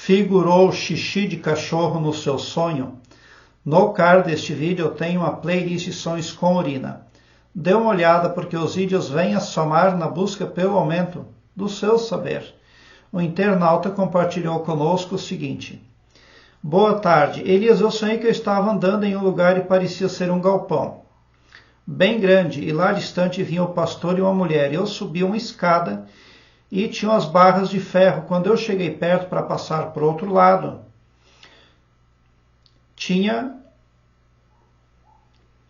figurou xixi de cachorro no seu sonho? No card deste vídeo eu tenho uma playlist de sonhos com urina. Dê uma olhada porque os vídeos vêm a somar na busca pelo aumento do seu saber. O internauta compartilhou conosco o seguinte. Boa tarde. Elias, eu sonhei que eu estava andando em um lugar e parecia ser um galpão bem grande, e lá distante vinha o pastor e uma mulher. Eu subi uma escada e tinha as barras de ferro. Quando eu cheguei perto para passar para o outro lado, tinha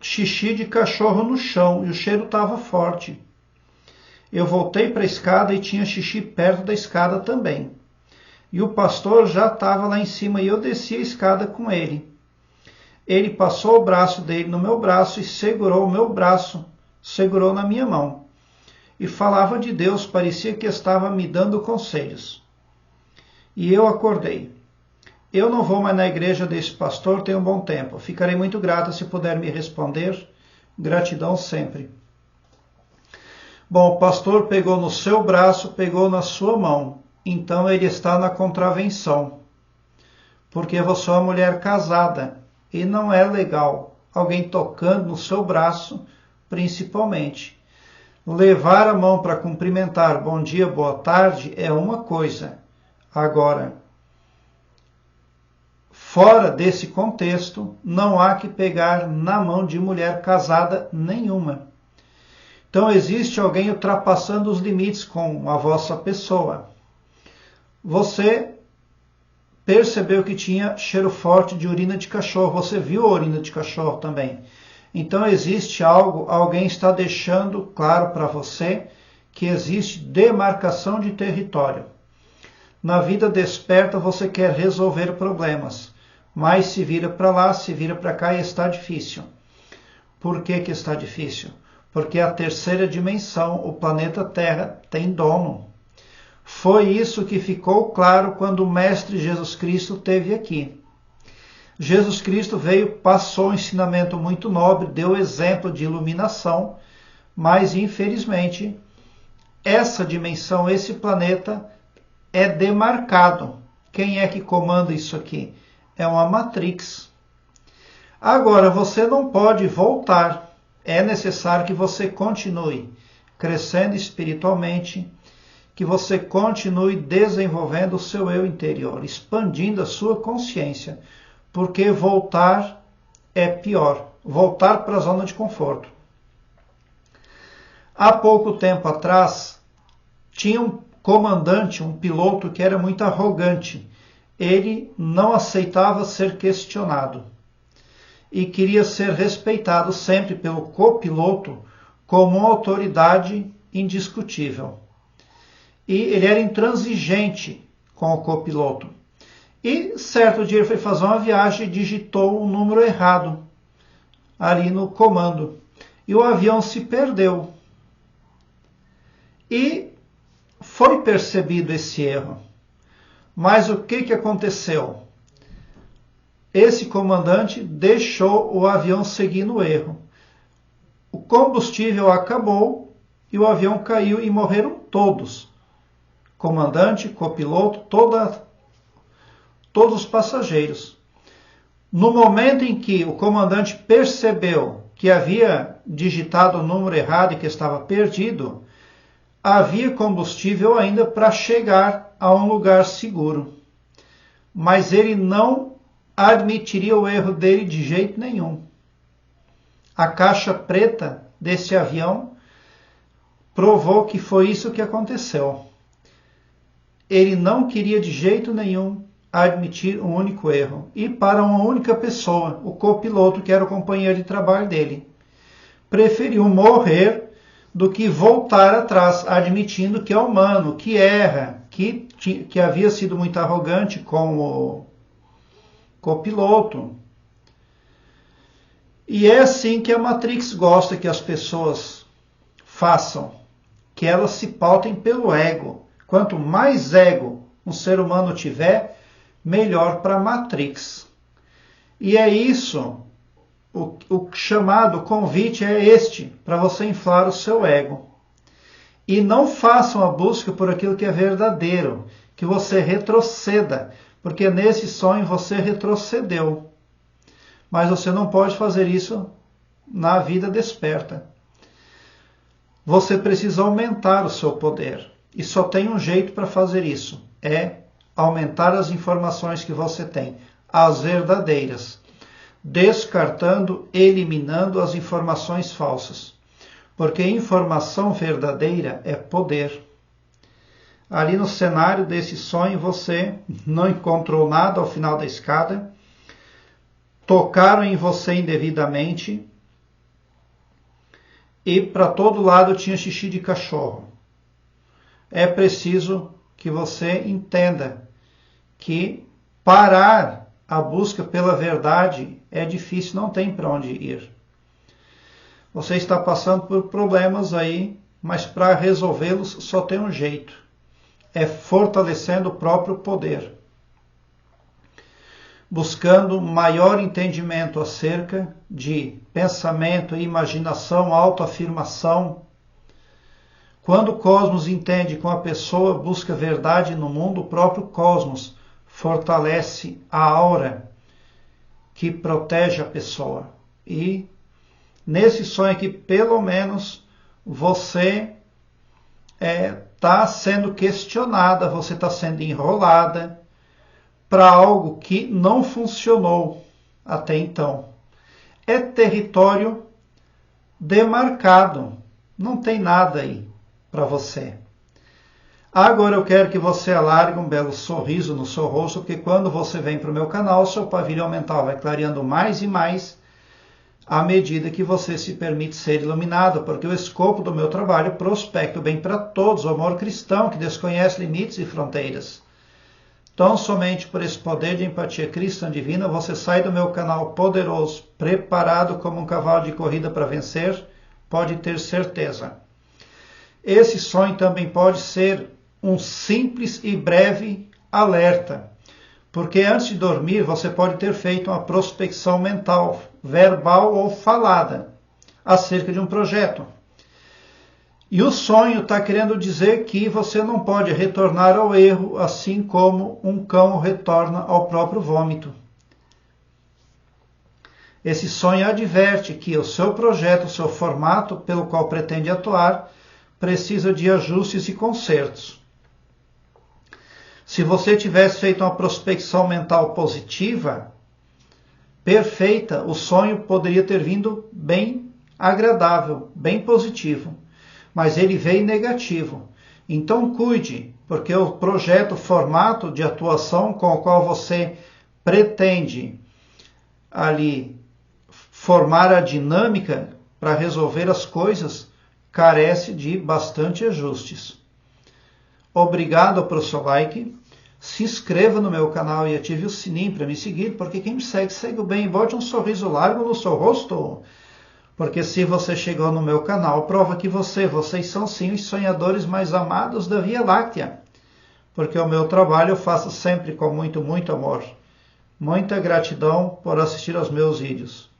xixi de cachorro no chão e o cheiro estava forte. Eu voltei para a escada e tinha xixi perto da escada também. E o pastor já estava lá em cima e eu desci a escada com ele. Ele passou o braço dele no meu braço e segurou o meu braço, segurou na minha mão. E falava de Deus, parecia que estava me dando conselhos. E eu acordei. Eu não vou mais na igreja desse pastor tem um bom tempo. Ficarei muito grata se puder me responder. Gratidão sempre. Bom, o pastor pegou no seu braço, pegou na sua mão. Então ele está na contravenção. Porque você é uma mulher casada. E não é legal alguém tocando no seu braço, principalmente. Levar a mão para cumprimentar, bom dia, boa tarde, é uma coisa. Agora, fora desse contexto, não há que pegar na mão de mulher casada nenhuma. Então existe alguém ultrapassando os limites com a vossa pessoa. Você percebeu que tinha cheiro forte de urina de cachorro. Você viu a urina de cachorro também. Então existe algo, alguém está deixando claro para você que existe demarcação de território. Na vida desperta você quer resolver problemas, mas se vira para lá, se vira para cá e está difícil. Por que que está difícil? Porque a terceira dimensão, o planeta Terra, tem dono. Foi isso que ficou claro quando o Mestre Jesus Cristo esteve aqui. Jesus Cristo veio, passou um ensinamento muito nobre, deu exemplo de iluminação, mas infelizmente essa dimensão, esse planeta é demarcado. Quem é que comanda isso aqui? É uma Matrix. Agora, você não pode voltar. É necessário que você continue crescendo espiritualmente, que você continue desenvolvendo o seu eu interior, expandindo a sua consciência, porque voltar é pior, voltar para a zona de conforto. Há pouco tempo atrás, tinha um comandante, um piloto que era muito arrogante. Ele não aceitava ser questionado e queria ser respeitado sempre pelo copiloto como uma autoridade indiscutível. E ele era intransigente com o copiloto. E certo dia ele foi fazer uma viagem e digitou um número errado ali no comando. E o avião se perdeu. E foi percebido esse erro. Mas o que aconteceu? Esse comandante deixou o avião seguir no erro. O combustível acabou e o avião caiu e morreram todos. Comandante, copiloto, todos os passageiros. No momento em que o comandante percebeu que havia digitado o número errado e que estava perdido, havia combustível ainda para chegar a um lugar seguro. Mas ele não admitiria o erro dele de jeito nenhum. A caixa preta desse avião provou que foi isso que aconteceu. Ele não queria de jeito nenhum admitir um único erro. E para uma única pessoa, o copiloto, que era o companheiro de trabalho dele, preferiu morrer do que voltar atrás, admitindo que é humano, que erra, que havia sido muito arrogante com o copiloto. E é assim que a Matrix gosta que as pessoas façam, que elas se pautem pelo ego. Quanto mais ego um ser humano tiver, melhor para a Matrix. E é isso, o chamado convite é este, para você inflar o seu ego. E não façam a busca por aquilo que é verdadeiro, que você retroceda, porque nesse sonho você retrocedeu. Mas você não pode fazer isso na vida desperta. Você precisa aumentar o seu poder. E só tem um jeito para fazer isso. É aumentar as informações que você tem, as verdadeiras, descartando, eliminando as informações falsas. Porque informação verdadeira é poder. Ali no cenário desse sonho você não encontrou nada ao final da escada, tocaram em você indevidamente e para todo lado tinha xixi de cachorro. É preciso que você entenda que parar a busca pela verdade é difícil, não tem para onde ir. Você está passando por problemas aí, mas para resolvê-los só tem um jeito. É fortalecendo o próprio poder. Buscando maior entendimento acerca de pensamento, imaginação, autoafirmação. Quando o cosmos entende que uma pessoa busca verdade no mundo, o próprio cosmos fortalece a aura que protege a pessoa. E nesse sonho aqui, pelo menos, você está sendo questionada, você está sendo enrolada para algo que não funcionou até então. É território demarcado, não tem nada aí para você. Agora eu quero que você alargue um belo sorriso no seu rosto, porque quando você vem para o meu canal, seu pavilhão mental vai clareando mais e mais à medida que você se permite ser iluminado, porque o escopo do meu trabalho prospecta o bem para todos, o amor cristão que desconhece limites e fronteiras. Então, somente por esse poder de empatia cristã divina, você sai do meu canal poderoso, preparado como um cavalo de corrida para vencer, pode ter certeza. Esse sonho também pode ser um simples e breve alerta, porque antes de dormir você pode ter feito uma prospecção mental, verbal ou falada, acerca de um projeto. E o sonho está querendo dizer que você não pode retornar ao erro, assim como um cão retorna ao próprio vômito. Esse sonho adverte que o seu projeto, o seu formato pelo qual pretende atuar, precisa de ajustes e consertos. Se você tivesse feito uma prospecção mental positiva, perfeita, o sonho poderia ter vindo bem agradável, bem positivo. Mas ele veio negativo. Então cuide, porque o projeto, o formato de atuação com o qual você pretende ali formar a dinâmica para resolver as coisas, carece de bastante ajustes. Obrigado pelo seu like. Se inscreva no meu canal e ative o sininho para me seguir, porque quem me segue, segue o bem. Bote um sorriso largo no seu rosto. Porque se você chegou no meu canal, prova que vocês são sim os sonhadores mais amados da Via Láctea. Porque o meu trabalho eu faço sempre com muito, muito amor. Muita gratidão por assistir aos meus vídeos.